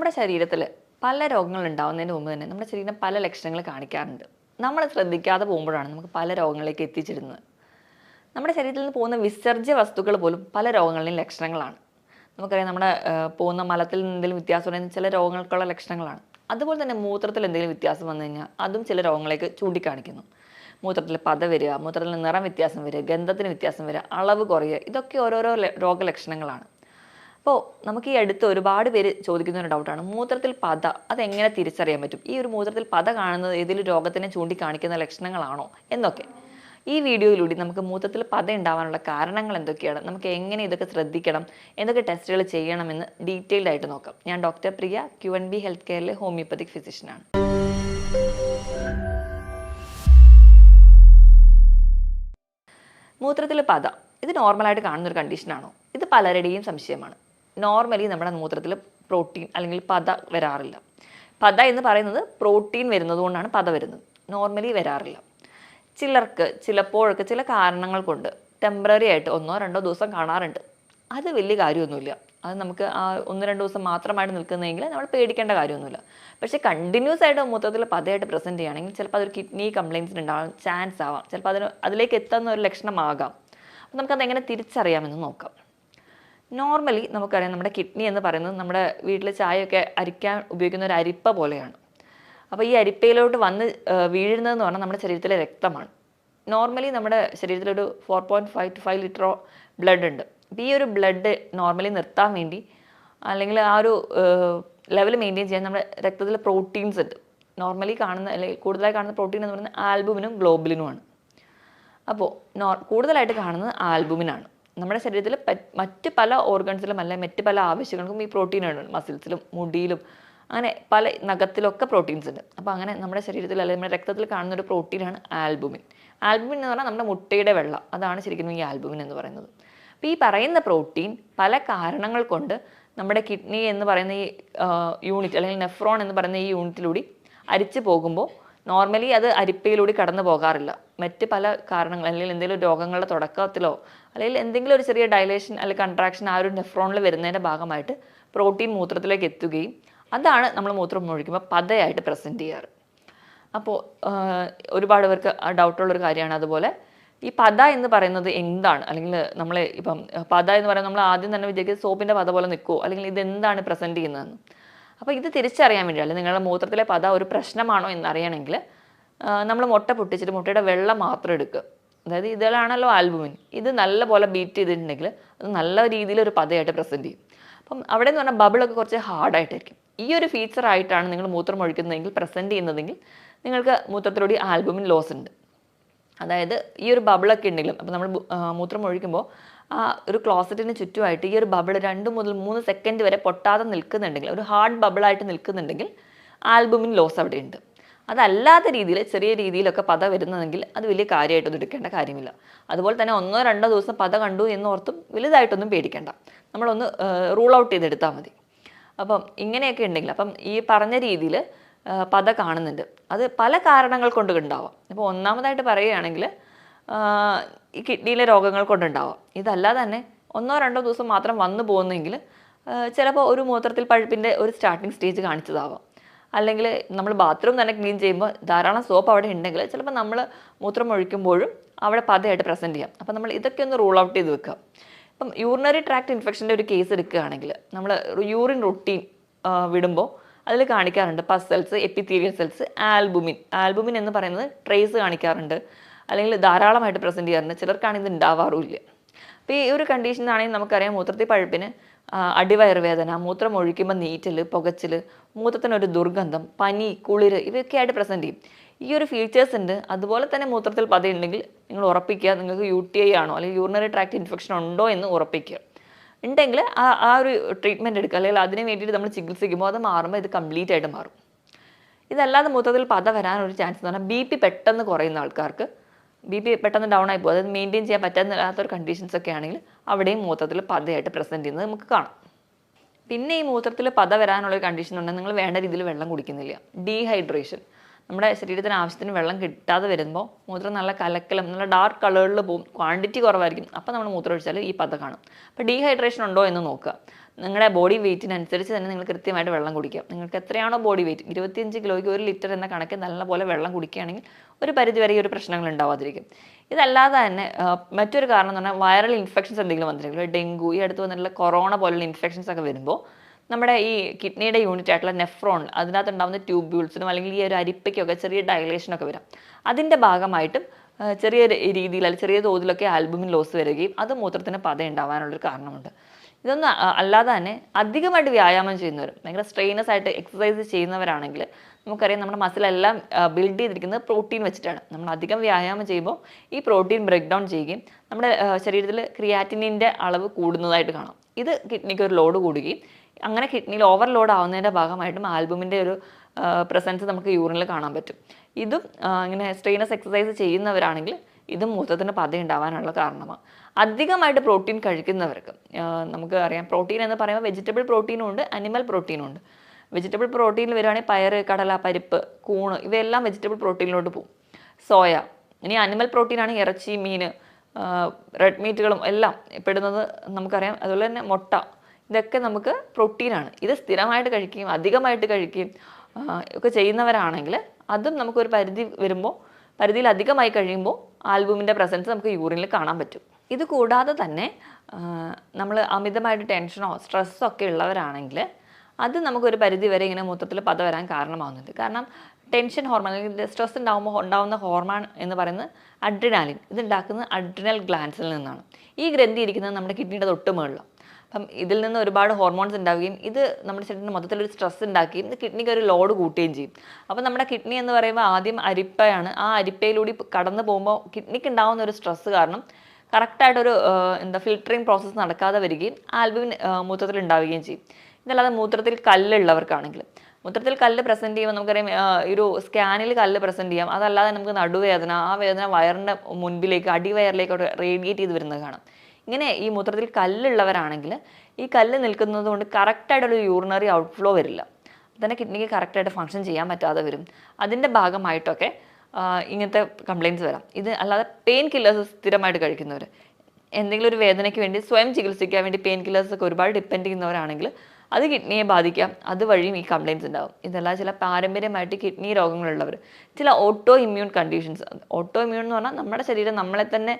നമ്മുടെ ശരീരത്തിൽ പല രോഗങ്ങൾ ഉണ്ടാവുന്നതിന് മുമ്പ് തന്നെ നമ്മുടെ ശരീരം പല ലക്ഷണങ്ങൾ കാണിക്കാറുണ്ട്. നമ്മൾ ശ്രദ്ധിക്കാതെ പോകുമ്പോഴാണ് നമുക്ക് പല രോഗങ്ങളിലേക്ക് എത്തിച്ചിരുന്നത്. നമ്മുടെ ശരീരത്തിൽ നിന്ന് പോകുന്ന വിസർജ്യ വസ്തുക്കൾ പോലും പല രോഗങ്ങളുടെയും ലക്ഷണങ്ങളാണ്. നമുക്കറിയാം, നമ്മുടെ പോകുന്ന മലത്തിൽ നിന്ന് എന്തെങ്കിലും വ്യത്യാസം ഉണ്ടെങ്കിൽ ചില രോഗങ്ങൾക്കുള്ള ലക്ഷണങ്ങളാണ്. അതുപോലെ തന്നെ മൂത്രത്തിൽ എന്തെങ്കിലും വ്യത്യാസം വന്നു കഴിഞ്ഞാൽ അതും ചില രോഗങ്ങളിലേക്ക് ചൂണ്ടിക്കാണിക്കുന്നു. മൂത്രത്തിൽ പത വരിക, മൂത്രത്തിൽ നിറം വ്യത്യാസം വരിക, ഗന്ധത്തിന് വ്യത്യാസം വരിക, അളവ് കുറയുക, ഇതൊക്കെ ഓരോരോ രോഗലക്ഷണങ്ങളാണ്. അപ്പോൾ നമുക്ക് ഈ അടുത്ത് ഒരുപാട് പേര് ചോദിക്കുന്ന ഒരു ഡൗട്ടാണ്, മൂത്രത്തിൽ പത അതെങ്ങനെ തിരിച്ചറിയാൻ പറ്റും? ഈ ഒരു മൂത്രത്തിൽ പത കാണുന്നത് ഏതെങ്കിലും രോഗത്തിനെ ചൂണ്ടിക്കാണിക്കുന്ന ലക്ഷണങ്ങളാണോ എന്നൊക്കെ. ഈ വീഡിയോയിലൂടെ നമുക്ക് മൂത്രത്തിൽ പത ഉണ്ടാവാനുള്ള കാരണങ്ങൾ എന്തൊക്കെയാണ്, നമുക്ക് എങ്ങനെ ഇതൊക്കെ ശ്രദ്ധിക്കണം, എന്തൊക്കെ ടെസ്റ്റുകൾ ചെയ്യണമെന്ന് ഡീറ്റെയിൽഡ് ആയിട്ട് നോക്കാം. ഞാൻ ഡോക്ടർ പ്രിയ, QNB ഹെൽത്ത് കെയറിലെ ഹോമിയോപ്പതിക് ഫിസിഷ്യനാണ്. മൂത്രത്തിൽ പത ഇത് നോർമലായിട്ട് കാണുന്ന ഒരു കണ്ടീഷനാണോ? ഇത് പലരുടെയും സംശയമാണ്. നോർമലി നമ്മുടെ മൂത്രത്തിൽ പ്രോട്ടീൻ അല്ലെങ്കിൽ പത വരാറില്ല. പത എന്ന് പറയുന്നത് പ്രോട്ടീൻ വരുന്നത് കൊണ്ടാണ് പത വരുന്നത്, നോർമലി വരാറില്ല. ചിലർക്ക് ചിലപ്പോഴൊക്കെ ചില കാരണങ്ങൾ കൊണ്ട് ടെമ്പററി ആയിട്ട് 1-2 ദിവസം കാണാറുണ്ട്. അത് വലിയ കാര്യമൊന്നുമില്ല. അത് നമുക്ക് ആ 1-2 ദിവസം മാത്രമായിട്ട് നിൽക്കുന്നതെങ്കിൽ നമ്മൾ പേടിക്കേണ്ട കാര്യമൊന്നുമില്ല. പക്ഷേ കണ്ടിന്യൂസ് ആയിട്ട് മൂത്രത്തിൽ പതയായിട്ട് പ്രസൻറ്റ് ചെയ്യുകയാണെങ്കിൽ ചിലപ്പോൾ അതൊരു കിഡ്നി കംപ്ലയിൻസിന് ഉണ്ടാകാൻ ചാൻസ് ആവാം. ചിലപ്പോൾ അതിലേക്ക് എത്തുന്ന ഒരു ലക്ഷണമാകാം. അപ്പോൾ നമുക്കത് എങ്ങനെ തിരിച്ചറിയാമെന്ന് നോക്കാം. നോർമലി നമുക്കറിയാം, നമ്മുടെ കിഡ്നി എന്ന് പറയുന്നത് നമ്മുടെ വീട്ടിൽ ചായയൊക്കെ അരിക്കാൻ ഉപയോഗിക്കുന്ന ഒരു അരിപ്പ പോലെയാണ്. അപ്പോൾ ഈ അരിപ്പയിലോട്ട് വന്ന് വീഴുന്നതെന്ന് പറഞ്ഞാൽ നമ്മുടെ ശരീരത്തിലെ രക്തമാണ്. നോർമലി നമ്മുടെ ശരീരത്തിലൊരു 4.5 to 5 ലിറ്റർ ബ്ലഡ് ഉണ്ട്. അപ്പോൾ ഈ ഒരു ബ്ലഡ് നോർമലി നിർത്താൻ വേണ്ടി അല്ലെങ്കിൽ ആ ഒരു ലെവൽ മെയിൻറ്റെയിൻ ചെയ്യാൻ നമ്മുടെ രക്തത്തിൽ പ്രോട്ടീൻസ് ഉണ്ട്. നോർമലി കാണുന്ന അല്ലെങ്കിൽ കൂടുതലായി കാണുന്ന പ്രോട്ടീൻ എന്ന് പറയുന്നത് ആൽബുമിനും ഗ്ലോബുലിനുമാണ്. അപ്പോൾ കൂടുതലായിട്ട് കാണുന്നത് ആൽബുമിനാണ്. നമ്മുടെ ശരീരത്തിൽ മറ്റ് പല ഓർഗൻസിലും അല്ലെങ്കിൽ മറ്റ് പല ആവശ്യങ്ങൾക്കും ഈ പ്രോട്ടീൻ ഉണ്ട്. മസിൽസിലും മുടിയിലും അങ്ങനെ പല നഖത്തിലൊക്കെ പ്രോട്ടീൻസ് ഉണ്ട്. അപ്പോൾ അങ്ങനെ നമ്മുടെ ശരീരത്തിൽ അല്ലെങ്കിൽ നമ്മുടെ രക്തത്തിൽ കാണുന്ന ഒരു പ്രോട്ടീനാണ് ആൽബുമിൻ. ആൽബുമിൻ എന്ന് പറഞ്ഞാൽ നമ്മുടെ മുട്ടയുടെ വെള്ള, അതാണ് ശരിക്കും ഈ ആൽബുമിൻ എന്ന് പറയുന്നത്. അപ്പോൾ ഈ പറയുന്ന പ്രോട്ടീൻ പല കാരണങ്ങൾ കൊണ്ട് നമ്മുടെ കിഡ്നി എന്ന് പറയുന്ന ഈ യൂണിറ്റ് അല്ലെങ്കിൽ നെഫ്രോൺ എന്ന് പറയുന്ന ഈ യൂണിറ്റിലൂടെ അരിച്ചു പോകുമ്പോൾ നോർമലി അത് അരിപ്പയിലൂടെ കടന്നു പോകാറില്ല. മറ്റ് പല കാരണങ്ങൾ അല്ലെങ്കിൽ എന്തെങ്കിലും രോഗങ്ങളുടെ തുടക്കത്തിലോ അല്ലെങ്കിൽ എന്തെങ്കിലും ഒരു ചെറിയ ഡയലേഷൻ അല്ലെങ്കിൽ കൺട്രാക്ഷൻ ആ ഒരു നെഫ്രോണിൽ വരുന്നതിൻ്റെ ഭാഗമായിട്ട് പ്രോട്ടീൻ മൂത്രത്തിലേക്ക് എത്തുകയും അതാണ് നമ്മൾ മൂത്രം ഒഴിക്കുമ്പോൾ പതയായിട്ട് പ്രസൻറ്റ് ചെയ്യാറ്. അപ്പോൾ ഒരുപാട് പേർക്ക് ഡൗട്ടുള്ളൊരു കാര്യമാണ്. അതുപോലെ ഈ പത എന്ന് പറയുന്നത് എന്താണ്, അല്ലെങ്കിൽ നമ്മൾ ഇപ്പം പത എന്ന് പറയുന്നത് നമ്മൾ ആദ്യം തന്നെ വിചാരിക്കുന്നത് സോപ്പിൻ്റെ പത പോലെ നിൽക്കുമോ, അല്ലെങ്കിൽ ഇതെന്താണ് പ്രസൻറ്റ് ചെയ്യുന്നതെന്ന്. അപ്പോൾ ഇത് തിരിച്ചറിയാൻ വേണ്ടി, അല്ലെങ്കിൽ നിങ്ങളുടെ മൂത്രത്തിലെ പത ഒരു പ്രശ്നമാണോ എന്നറിയണമെങ്കിൽ നമ്മൾ മുട്ട പൊട്ടിച്ചിട്ട് മുട്ടയുടെ വെള്ളം മാത്രം എടുക്കുക. അതായത് ഇതിലാണല്ലോ ആൽബുമിൻ, ഇത് നല്ലപോലെ ബീറ്റ് ചെയ്തിട്ടുണ്ടെങ്കിൽ അത് നല്ല രീതിയിൽ ഒരു പതയായിട്ട് പ്രസൻറ്റ് ചെയ്യും. അപ്പം അവിടെ എന്ന് പറഞ്ഞാൽ ബബിളൊക്കെ കുറച്ച് ഹാർഡായിട്ടായിരിക്കും. ഈ ഒരു ഫീച്ചറായിട്ടാണ് നിങ്ങൾ മൂത്രം ഒഴിക്കുന്നതെങ്കിൽ പ്രസൻറ്റ് ചെയ്യുന്നതെങ്കിൽ നിങ്ങൾക്ക് മൂത്രത്തിലൂടെ ആൽബുമിൻ ലോസ് ഉണ്ട്. അതായത് ഈ ഒരു ബബിളൊക്കെ ഉണ്ടെങ്കിലും, അപ്പോൾ നമ്മൾ മൂത്രം ഒഴിക്കുമ്പോൾ ആ ഒരു ക്ലോസറ്റിന് ചുറ്റുമായിട്ട് ഈ ഒരു ബബിൾ 2 മുതൽ 3 സെക്കൻഡ് വരെ പൊട്ടാതെ നിൽക്കുന്നുണ്ടെങ്കിൽ, ഒരു ഹാർഡ് ബബിളായിട്ട് നിൽക്കുന്നുണ്ടെങ്കിൽ ആൽബുമിൻ ലോസ് അവിടെ ഉണ്ട്. അതല്ലാത്ത രീതിയിൽ ചെറിയ രീതിയിലൊക്കെ പത വരുന്നതെങ്കിൽ അത് വലിയ കാര്യമായിട്ടൊന്നും എടുക്കേണ്ട കാര്യമില്ല. അതുപോലെ തന്നെ 1-2 ദിവസം പത കണ്ടു എന്നോർത്തും വലുതായിട്ടൊന്നും പേടിക്കേണ്ട. നമ്മളൊന്ന് റൂൾ ഔട്ട് ചെയ്തെടുത്താൽ മതി. അപ്പം ഇങ്ങനെയൊക്കെ ഉണ്ടെങ്കിൽ, അപ്പം ഈ പറഞ്ഞ രീതിയിൽ പത കാണുന്നുണ്ട്, അത് പല കാരണങ്ങൾ കൊണ്ട് ഉണ്ടാവാം. ഇപ്പോൾ ഒന്നാമതായിട്ട് പറയുകയാണെങ്കിൽ ഈ കിഡ്നിയിലെ രോഗങ്ങൾ കൊണ്ടുണ്ടാവാം. ഇതല്ലാതെ തന്നെ 1-2 ദിവസം മാത്രം വന്നു പോകുന്നെങ്കിൽ ചിലപ്പോൾ ഒരു മൂത്രത്തിൽ പഴുപ്പിൻ്റെ ഒരു സ്റ്റാർട്ടിങ് സ്റ്റേജ് കാണിച്ചതാവാം. അല്ലെങ്കിൽ നമ്മൾ ബാത്റൂം തന്നെ ക്ലീൻ ചെയ്യുമ്പോൾ ധാരാളം സോപ്പ് അവിടെ ഉണ്ടെങ്കിൽ ചിലപ്പോൾ നമ്മൾ മൂത്രം ഒഴിക്കുമ്പോഴും അവിടെ പതയായിട്ട് പ്രസൻറ്റ് ചെയ്യാം. അപ്പോൾ നമ്മൾ ഇതൊക്കെ ഒന്ന് റൂൾ ഔട്ട് ചെയ്ത് വെക്കുക. ഇപ്പം യൂറിനറി ട്രാക്ട് ഇൻഫെക്ഷൻ്റെ ഒരു കേസ് എടുക്കുകയാണെങ്കിൽ നമ്മൾ യൂറിൻ റൊട്ടീൻ വിടുമ്പോൾ അതിൽ കാണിക്കാറുണ്ട് പസ് സെൽസ്, എപ്പിത്തീലിയൽ സെൽസ്, ആൽബുമിൻ എന്ന് പറയുന്നത് ട്രേസ് കാണിക്കാറുണ്ട്, അല്ലെങ്കിൽ ധാരാളമായിട്ട് പ്രസൻറ്റ് ചെയ്യാറുണ്ട്. ചിലർക്കാണ് ഇത് ഉണ്ടാവാറുമില്ല. അപ്പോൾ ഈ ഒരു കണ്ടീഷനാണെങ്കിൽ നമുക്കറിയാം മൂത്രത്തിൽ പഴുപ്പിന് അടിവയറുവേദന, മൂത്രം ഒഴിക്കുമ്പോൾ നീറ്റൽ, പുകച്ചിൽ, മൂത്രത്തിനൊരു ദുർഗന്ധം, പനി, കുളിര് ഇവയൊക്കെ ആയിട്ട് പ്രസൻറ്റ് ചെയ്യും. ഈ ഒരു ഫീച്ചേഴ്സ് ഉണ്ട്. അതുപോലെ തന്നെ മൂത്രത്തിൽ പതയുണ്ടെങ്കിൽ നിങ്ങൾ ഉറപ്പിക്കുക നിങ്ങൾക്ക് UTI ആണോ അല്ലെങ്കിൽ യൂറിനറി ട്രാക്ട് ഇൻഫെക്ഷൻ ഉണ്ടോ എന്ന് ഉറപ്പിക്കുക. ഉണ്ടെങ്കിൽ ആ ഒരു ട്രീറ്റ്മെൻറ്റ് എടുക്കുക, അല്ലെങ്കിൽ അതിന് വേണ്ടിയിട്ട് നമ്മൾ ചികിത്സിക്കുമ്പോൾ അത് മാറുമ്പോൾ ഇത് കംപ്ലീറ്റ് ആയിട്ട് മാറും. ഇതല്ലാതെ മൂത്രത്തിൽ പത വരാനൊരു ചാൻസ് എന്ന് പറഞ്ഞാൽ BP പെട്ടെന്ന് കുറയുന്ന ആൾക്കാർക്ക്, BP പെട്ടെന്ന് ഡൗൺ ആയി പോകും, അതായത് മെയിൻറ്റെയിൻ ചെയ്യാൻ പറ്റാത്തൊരു കണ്ടീഷൻസ് ഒക്കെ ആണെങ്കിൽ അവിടെയും മൂത്രത്തിൽ പതയായിട്ട് പ്രസൻറ്റ് ചെയ്യുന്നത് നമുക്ക് കാണാം. പിന്നെ ഈ മൂത്രത്തിൽ പത വരാനുള്ളൊരു കണ്ടീഷൻ ഉണ്ടെങ്കിൽ നിങ്ങൾ വേണ്ട രീതിയിൽ വെള്ളം കുടിക്കുന്നില്ല. ഡീഹൈഡ്രേഷൻ, നമ്മുടെ ശരീരത്തിന് ആവശ്യത്തിന് വെള്ളം കിട്ടാതെ വരുമ്പോൾ മൂത്രം നല്ല കലക്കലും നല്ല ഡാർക്ക് കളറിൽ പോകും, ക്വാണ്ടിറ്റി കുറവായിരിക്കും. അപ്പോൾ നമ്മൾ മൂത്രം ഒഴിച്ചാൽ ഈ പത കാണും. അപ്പോൾ ഡീഹൈഡ്രേഷൻ ഉണ്ടോ എന്ന് നോക്കുക. നിങ്ങളുടെ ബോഡി വെയിറ്റിനനുസരിച്ച് തന്നെ നിങ്ങൾ കൃത്യമായിട്ട് വെള്ളം കുടിക്കുക. നിങ്ങൾക്ക് എത്രയാണോ ബോഡി വെയിറ്റ് 25 കിലോയ്ക്ക് 1 ലിറ്റർ എന്ന കണക്ക് നല്ലപോലെ വെള്ളം കുടിക്കുകയാണെങ്കിൽ ഒരു പരിധിവരെ ഈ ഒരു പ്രശ്നങ്ങൾ ഉണ്ടാവാതിരിക്കും. ഇതല്ലാതെ തന്നെ മറ്റൊരു കാരണം എന്ന് പറഞ്ഞാൽ വൈറൽ ഇൻഫെക്ഷൻസ് എന്തെങ്കിലും വന്നിട്ടുണ്ടെങ്കിൽ ഡെങ്കു, ഈ അടുത്ത് വന്നിട്ടുള്ള കൊറോണ പോലുള്ള ഇൻഫെക്ഷൻസ് ഒക്കെ വരുമ്പോൾ നമ്മുടെ ഈ കിഡ്നിയുടെ യൂണിറ്റ് ആയിട്ടുള്ള നെഫ്രോൺ അതിനകത്ത് ഉണ്ടാകുന്ന ട്യൂബ്യൂൾസിനും അല്ലെങ്കിൽ ഈ ഒരു അരിപ്പയ്ക്കൊക്കെ ചെറിയ ഡയലേഷനൊക്കെ വരാം. അതിൻ്റെ ഭാഗമായിട്ടും ചെറിയ രീതിയിൽ അല്ലെങ്കിൽ ചെറിയ തോതിലൊക്കെ ആൽബുമിൻ ലോസ് വരികയും അത് മൂത്രത്തിന് പത ഉണ്ടാവാനുള്ളൊരു കാരണമുണ്ട്. ഇതൊന്നും അല്ലാതെ തന്നെ അധികമായിട്ട് വ്യായാമം ചെയ്യുന്നവർ, ഭയങ്കര സ്ട്രെയിനസ് ആയിട്ട് എക്സസൈസ് ചെയ്യുന്നവരാണെങ്കിൽ നമുക്കറിയാം നമ്മുടെ മസിലെല്ലാം ബിൽഡ് ചെയ്തിരിക്കുന്നത് പ്രോട്ടീൻ വെച്ചിട്ടാണ്. നമ്മൾ അധികം വ്യായാമം ചെയ്യുമ്പോൾ ഈ പ്രോട്ടീൻ ബ്രേക്ക് ഡൗൺ ചെയ്യുകയും നമ്മുടെ ശരീരത്തിൽ ക്രിയാറ്റിനിൻ്റെ അളവ് കൂടുന്നതായിട്ട് കാണാം. ഇത് കിഡ്നിക്ക് ഒരു ലോഡ് കൂടുകയും അങ്ങനെ കിഡ്നിയിൽ ഓവർലോഡ് ആവുന്നതിൻ്റെ ഭാഗമായിട്ടും ആൽബുമിൻ്റെ ഒരു പ്രസൻസ് നമുക്ക് യൂറിനിൽ കാണാൻ പറ്റും. ഇതും ഇങ്ങനെ സ്ട്രെയിനസ് എക്സസൈസ് ചെയ്യുന്നവരാണെങ്കിൽ ഇതും മൂത്രത്തിന് പത ഉണ്ടാവാനുള്ള കാരണമാണ്. അധികമായിട്ട് പ്രോട്ടീൻ കഴിക്കുന്നവർക്ക് നമുക്ക് അറിയാം, പ്രോട്ടീൻ എന്ന് പറയുമ്പോൾ വെജിറ്റബിൾ പ്രോട്ടീനും ഉണ്ട്, അനിമൽ പ്രോട്ടീനും ഉണ്ട്. വെജിറ്റബിൾ പ്രോട്ടീനിൽ വരുവാണെങ്കിൽ പയറ്, കടല, പരിപ്പ്, കൂണ് ഇവയെല്ലാം വെജിറ്റബിൾ പ്രോട്ടീനിലോട്ട് പോകും. സോയ, ഇനി അനിമൽ പ്രോട്ടീനാണ് ഇറച്ചി, മീൻ, റെഡ് മീറ്റുകളും എല്ലാം പെടുന്നത് നമുക്കറിയാം. അതുപോലെ തന്നെ മുട്ട, ഇതൊക്കെ നമുക്ക് പ്രോട്ടീനാണ്. ഇത് സ്ഥിരമായിട്ട് കഴിക്കുകയും അധികമായിട്ട് കഴിക്കുകയും ഒക്കെ ചെയ്യുന്നവരാണെങ്കിൽ അതും നമുക്കൊരു പരിധി വരുമ്പോൾ, പരിധിയിൽ അധികമായി കഴിയുമ്പോൾ ആൽബുമിൻ്റെ പ്രസൻസ് നമുക്ക് യൂറിനിൽ കാണാൻ പറ്റും. ഇത് കൂടാതെ തന്നെ നമ്മൾ അമിതമായിട്ട് ടെൻഷനോ സ്ട്രെസ്സോ ഒക്കെ ഉള്ളവരാണെങ്കിൽ അത് നമുക്കൊരു പരിധി വരെ ഇങ്ങനെ മൂത്രത്തിൽ പത വരാൻ കാരണമാകുന്നുണ്ട്. കാരണം ടെൻഷൻ ഹോർമോൺ അല്ലെങ്കിൽ സ്ട്രെസ് ഉണ്ടാകുന്ന ഹോർമോൺ എന്ന് പറയുന്നത് അഡ്രിനാലിൻ. ഇതുണ്ടാക്കുന്നത് അഡ്രിനൽ ഗ്ലാൻസിൽ നിന്നാണ്. ഈ ഗ്രന്ഥി ഇരിക്കുന്നത് നമ്മുടെ കിഡ്നിയുടെ തൊട്ട് മുകളിലാണ്. അപ്പം ഇതിൽ നിന്ന് ഒരുപാട് ഹോർമോൺസ് ഉണ്ടാവുകയും ഇത് നമ്മുടെ ശരീരത്തിന് മൊത്തത്തിലൊരു സ്ട്രെസ് ഉണ്ടാക്കുകയും ഇത് കിഡ്നിക്ക് ഒരു ലോഡ് കൂട്ടുകയും ചെയ്യും. അപ്പം നമ്മുടെ കിഡ്നി എന്ന് പറയുമ്പോൾ ആദ്യം അരിപ്പയാണ്. ആ അരിപ്പയിലൂടെ കടന്നു പോകുമ്പോൾ കിഡ്നിക്ക് ഉണ്ടാകുന്ന ഒരു സ്ട്രെസ് കാരണം കറക്റ്റായിട്ടൊരു ഫിൽറ്ററിങ് പ്രോസസ്സ് നടക്കാതെ വരികയും ആൽബുമിൻ മൂത്രത്തിൽ ഉണ്ടാവുകയും ചെയ്യും. ഇതല്ലാതെ മൂത്രത്തിൽ കല്ലുള്ളവർക്കാണെങ്കിൽ, മൂത്രത്തിൽ കല്ല് പ്രസൻറ്റ് ചെയ്യുമ്പോൾ നമുക്കറിയാം ഒരു സ്കാനിൽ കല്ല് പ്രസൻറ്റ് ചെയ്യാം. അതല്ലാതെ നമുക്ക് നടുവേദന, ആ വേദന വയറിൻ്റെ മുൻപിലേക്ക് അടിവയറിലേക്കോട്ട് റേഡിയേറ്റ് ചെയ്ത് വരുന്നത് കാണാം. ഇങ്ങനെ ഈ മൂത്രത്തിൽ കല്ലുള്ളവരാണെങ്കിൽ ഈ കല്ല് നിൽക്കുന്നത് കൊണ്ട് കറക്റ്റായിട്ടൊരു യൂറിനറി ഔട്ട്ഫ്ലോ വരില്ല. തന്നെ കിഡ്നിക്ക് കറക്റ്റായിട്ട് ഫങ്ഷൻ ചെയ്യാൻ പറ്റാതെ വരും. അതിൻ്റെ ഭാഗമായിട്ടൊക്കെ ഇങ്ങനത്തെ കംപ്ലയിൻറ്റ്സ് വരാം. ഇത് അല്ലാതെ പെയിൻ കില്ലേഴ്സ് സ്ഥിരമായിട്ട് കഴിക്കുന്നവർ, എന്തെങ്കിലും ഒരു വേദനയ്ക്ക് വേണ്ടി സ്വയം ചികിത്സിക്കാൻ വേണ്ടി പെയിൻ കില്ലേഴ്സൊക്കെ ഒരുപാട് ഡിപ്പെൻഡ് ചെയ്യുന്നവരാണെങ്കിൽ അത് കിഡ്നിയെ ബാധിക്കാം. അതുവഴിയും ഈ കംപ്ലയിൻറ്റ്സ് ഉണ്ടാകും. ഇതല്ല ചില പാരമ്പര്യമായിട്ട് കിഡ്നി രോഗങ്ങളുള്ളവർ, ചില auto immune conditions. Auto immune എന്ന് പറഞ്ഞാൽ നമ്മുടെ ശരീരം നമ്മളെ തന്നെ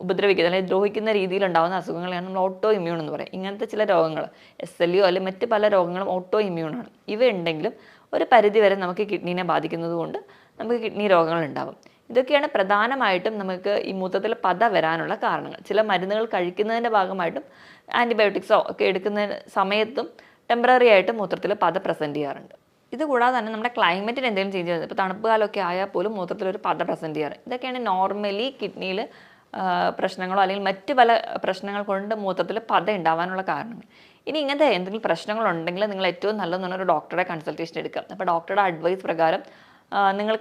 ഉപദ്രവിക്കുന്ന അല്ലെങ്കിൽ ദ്രോഹിക്കുന്ന രീതിയിലുണ്ടാകുന്ന അസുഖങ്ങളെയാണ് നമ്മൾ ഓട്ടോ ഇമ്മ്യൂൺ എന്ന് പറയും. ഇങ്ങനത്തെ ചില രോഗങ്ങൾ SLE അല്ലെങ്കിൽ മറ്റ് പല രോഗങ്ങളും ഓട്ടോ ഇമ്മ്യൂണാണ്. ഇവ ഉണ്ടെങ്കിലും ഒരു പരിധി വരെ നമുക്ക് കിഡ്നീനെ ബാധിക്കുന്നത് കൊണ്ട് നമുക്ക് കിഡ്നി രോഗങ്ങൾ ഉണ്ടാകും. ഇതൊക്കെയാണ് പ്രധാനമായിട്ടും നമുക്ക് ഈ മൂത്രത്തിൽ പത വരാനുള്ള കാരണങ്ങൾ. ചില മരുന്നുകൾ കഴിക്കുന്നതിൻ്റെ ഭാഗമായിട്ടും ആൻറ്റിബയോട്ടിക്സോ ഒക്കെ എടുക്കുന്ന സമയത്തും ടെമ്പററി ആയിട്ട് മൂത്രത്തിൽ പത പ്രസൻറ്റ് ചെയ്യാറുണ്ട്. ഇത് കൂടാതെ തന്നെ നമ്മുടെ ക്ലൈമറ്റിന് എന്തെങ്കിലും ചേഞ്ച് ചെയ്യുന്നത്, ഇപ്പോൾ തണുപ്പ് കാലമൊക്കെ ആയാൽ പോലും മൂത്രത്തിലൊരു പത പ്രസൻറ്റ് ചെയ്യാറ്. ഇതൊക്കെയാണ് നോർമലി കിഡ്നിയിൽ പ്രശ്നങ്ങളോ അല്ലെങ്കിൽ മറ്റ് പല പ്രശ്നങ്ങൾ കൊണ്ട് മൂത്രത്തിൽ പത ഉണ്ടാവാനുള്ള കാരണങ്ങൾ. ഇനി ഇങ്ങനത്തെ എന്തെങ്കിലും പ്രശ്നങ്ങളുണ്ടെങ്കിൽ നിങ്ങൾ ഏറ്റവും നല്ലതെന്ന് പറഞ്ഞാൽ ഒരു ഡോക്ടറെ കൺസൾട്ടേഷൻ എടുക്കുക. അപ്പോൾ ഡോക്ടറുടെ അഡ്വൈസ് പ്രകാരം നിങ്ങൾ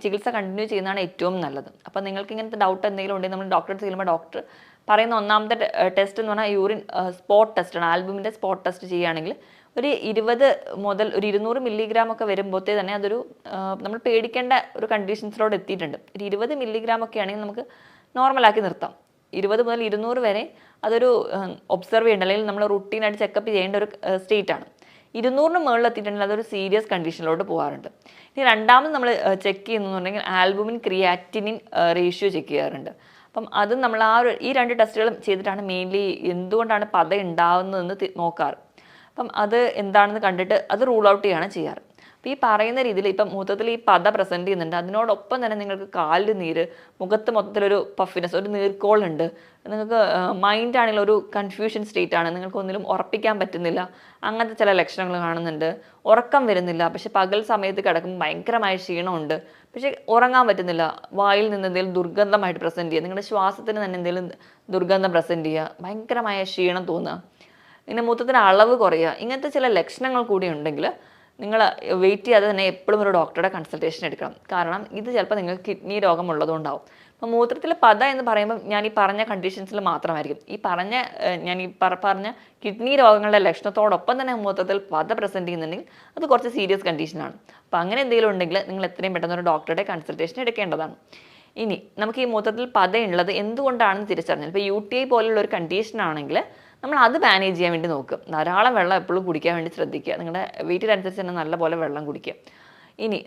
ചികിത്സ കണ്ടിന്യൂ ചെയ്യുന്നതാണ് ഏറ്റവും നല്ലത്. അപ്പോൾ നിങ്ങൾക്ക് ഇങ്ങനത്തെ ഡൗട്ട് എന്തെങ്കിലും ഉണ്ടെങ്കിൽ നമ്മൾ ഡോക്ടറെ ചെല്ലുമ്പോൾ ഡോക്ടർ പറയുന്ന ഒന്നാമത്തെ ടെസ്റ്റ് എന്ന് പറഞ്ഞാൽ യൂറിൻ സ്പോട്ട് ടെസ്റ്റാണ്. ആൽബുമിൻ്റെ സ്പോട്ട് ടെസ്റ്റ് ചെയ്യുകയാണെങ്കിൽ ഒരു 20 മുതൽ ഒരു 200 മില്ലിഗ്രാം ഒക്കെ വരുമ്പോഴത്തേ തന്നെ അതൊരു നമ്മൾ പേടിക്കേണ്ട ഒരു കണ്ടീഷൻസിലോട് എത്തിയിട്ടുണ്ട്. ഒരു 20 മില്ലിഗ്രാം ഒക്കെ ആണെങ്കിൽ നമുക്ക് നോർമലാക്കി നിർത്താം. 20 മുതൽ 200 വരെ അതൊരു ഒബ്സർവ് ചെയ്യേണ്ട അല്ലെങ്കിൽ നമ്മൾ റുട്ടീനായിട്ട് ചെക്കപ്പ് ചെയ്യേണ്ട ഒരു സ്റ്റേറ്റാണ്. 200 മുകളിൽ എത്തിയിട്ടുണ്ടെങ്കിൽ അതൊരു സീരിയസ് കണ്ടീഷനിലോട്ട് പോകാറുണ്ട്. ഇനി രണ്ടാമത് നമ്മൾ ചെക്ക് ചെയ്യുന്നുണ്ടെങ്കിൽ ആൽബുമിൻ ക്രിയാറ്റിനിൻ റേഷ്യോ ചെക്ക് ചെയ്യാറുണ്ട്. അപ്പം അത് നമ്മൾ ഈ 2 ടെസ്റ്റുകളും ചെയ്തിട്ടാണ് മെയിൻലി എന്തുകൊണ്ടാണ് പത ഉണ്ടാവുന്നതെന്ന് നോക്കാറ്. അപ്പം അത് എന്താണെന്ന് കണ്ടിട്ട് അത് റൂൾ ഔട്ട് ചെയ്യാണ് ചെയ്യാറ്. അപ്പോൾ ഈ പറയുന്ന രീതിയിൽ ഇപ്പം മൂത്രത്തിൽ ഈ പത പ്രസൻറ്റ് ചെയ്യുന്നുണ്ട്, അതിനോടൊപ്പം തന്നെ നിങ്ങൾക്ക് കാലിൽ നീര്, മുഖത്ത് മൊത്തത്തിലൊരു പഫിനെസ്, ഒരു നീർക്കോളുണ്ട്, നിങ്ങൾക്ക് മൈൻഡാണെങ്കിൽ ഒരു കൺഫ്യൂഷൻ സ്റ്റേറ്റ് ആണ്, നിങ്ങൾക്ക് ഒന്നിലും ഉറപ്പിക്കാൻ പറ്റുന്നില്ല, അങ്ങനത്തെ ചില ലക്ഷണങ്ങൾ കാണുന്നുണ്ട്. ഉറക്കം വരുന്നില്ല, പക്ഷെ പകൽ സമയത്ത് കിടക്കുമ്പോൾ ഭയങ്കരമായ ക്ഷീണമുണ്ട്, പക്ഷേ ഉറങ്ങാൻ പറ്റുന്നില്ല. വായിൽ നിന്ന് എന്തെങ്കിലും ദുർഗന്ധമായിട്ട് പ്രസൻറ്റ് ചെയ്യുക, നിങ്ങളുടെ ശ്വാസത്തിന് തന്നെ എന്തെങ്കിലും ദുർഗന്ധം പ്രസൻറ്റ് ചെയ്യുക, ഭയങ്കരമായ ക്ഷീണം തോന്നുക, ഇങ്ങനെ മൂത്രത്തിൻ്റെ അളവ് കുറയുക, ഇങ്ങനത്തെ ചില ലക്ഷണങ്ങൾ കൂടി ഉണ്ടെങ്കിൽ നിങ്ങൾ വെയിറ്റ് ചെയ്യാതെ തന്നെ എപ്പോഴും ഒരു ഡോക്ടറുടെ കൺസൾട്ടേഷൻ എടുക്കണം. കാരണം ഇത് ചിലപ്പോൾ നിങ്ങൾക്ക് കിഡ്നി രോഗം ഉള്ളതുകൊണ്ടാവും. അപ്പോൾ മൂത്രത്തിൽ പത എന്ന് പറയുമ്പോൾ ഞാൻ ഈ പറഞ്ഞ കണ്ടീഷൻസിൽ മാത്രമായിരിക്കും. ഞാൻ ഈ പറഞ്ഞ കിഡ്നി രോഗങ്ങളുടെ ലക്ഷണത്തോടൊപ്പം തന്നെ മൂത്രത്തിൽ പത പ്രസൻറ്റ് ചെയ്യുന്നുണ്ടെങ്കിൽ അത് കുറച്ച് സീരിയസ് കണ്ടീഷനാണ്. അപ്പോൾ അങ്ങനെ എന്തെങ്കിലും ഉണ്ടെങ്കിൽ നിങ്ങൾ എത്രയും പെട്ടെന്ന് ഒരു ഡോക്ടറുടെ കൺസൾട്ടേഷൻ എടുക്കേണ്ടതാണ്. ഇനി നമുക്ക് ഈ മൂത്രത്തിൽ പത ഉള്ളത് എന്തുകൊണ്ടാണെന്ന് തിരിച്ചറിഞ്ഞാൽ, ഇപ്പോൾ UTI പോലുള്ള ഒരു കണ്ടീഷൻ ആണെങ്കിൽ നമ്മൾ അത് മാനേജ് ചെയ്യാൻ വേണ്ടി നോക്കുക. ധാരാളം വെള്ളം എപ്പോഴും കുടിക്കാൻ വേണ്ടി ശ്രദ്ധിക്കുക. നിങ്ങളുടെ വെയിറ്റിനനുസരിച്ച് തന്നെ നല്ലപോലെ വെള്ളം കുടിക്കുക. ഇനി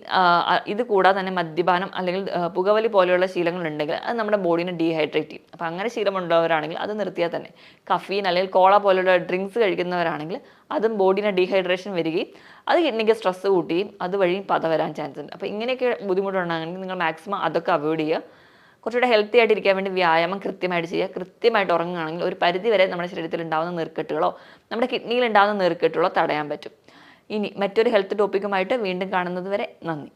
ഇത് കൂടാതെ തന്നെ മദ്യപാനം അല്ലെങ്കിൽ പുകവലി പോലെയുള്ള ശീലങ്ങളുണ്ടെങ്കിൽ അത് നമ്മുടെ ബോഡീനെ ഡീഹൈഡ്രേറ്റ് ചെയ്യും. അപ്പോൾ അങ്ങനെ ശീലമുള്ളവരാണെങ്കിൽ അത് നിർത്തിയാൽ തന്നെ, കഫീൻ അല്ലെങ്കിൽ കോള പോലുള്ള ഡ്രിങ്ക്സ് കഴിക്കുന്നവരാണെങ്കിൽ അതും ബോഡീനെ ഡീഹൈഡ്രേഷൻ വരികയും അത് കിഡ്നിക്ക് സ്ട്രെസ് കൂട്ടുകയും അതുവഴി പത വരാൻ ചാൻസ് ഉണ്ട്. അപ്പോൾ ഇങ്ങനെയൊക്കെ ബുദ്ധിമുട്ടുണ്ടാണെങ്കിൽ നിങ്ങൾ മാക്സിമം അതൊക്കെ അവോയ്ഡ് ചെയ്യുക. കുറച്ചുകൂടെ ഹെൽത്തി ആയിട്ട് ഇരിക്കാൻ വേണ്ടി വ്യായാമം കൃത്യമായിട്ട് ചെയ്യുക. കൃത്യമായിട്ട് ഉറങ്ങുകയാണെങ്കിൽ ഒരു പരിധി വരെ നമ്മുടെ ശരീരത്തിൽ ഉണ്ടാകുന്ന നീർക്കെട്ടുകളോ നമ്മുടെ കിഡ്നിയിൽ ഉണ്ടാകുന്ന നീർക്കെട്ടുകളോ തടയാൻ പറ്റും. ഇനി മറ്റൊരു ഹെൽത്ത് ടോപ്പിക്കുമായിട്ട് വീണ്ടും കാണുന്നത് വരെ നന്ദി.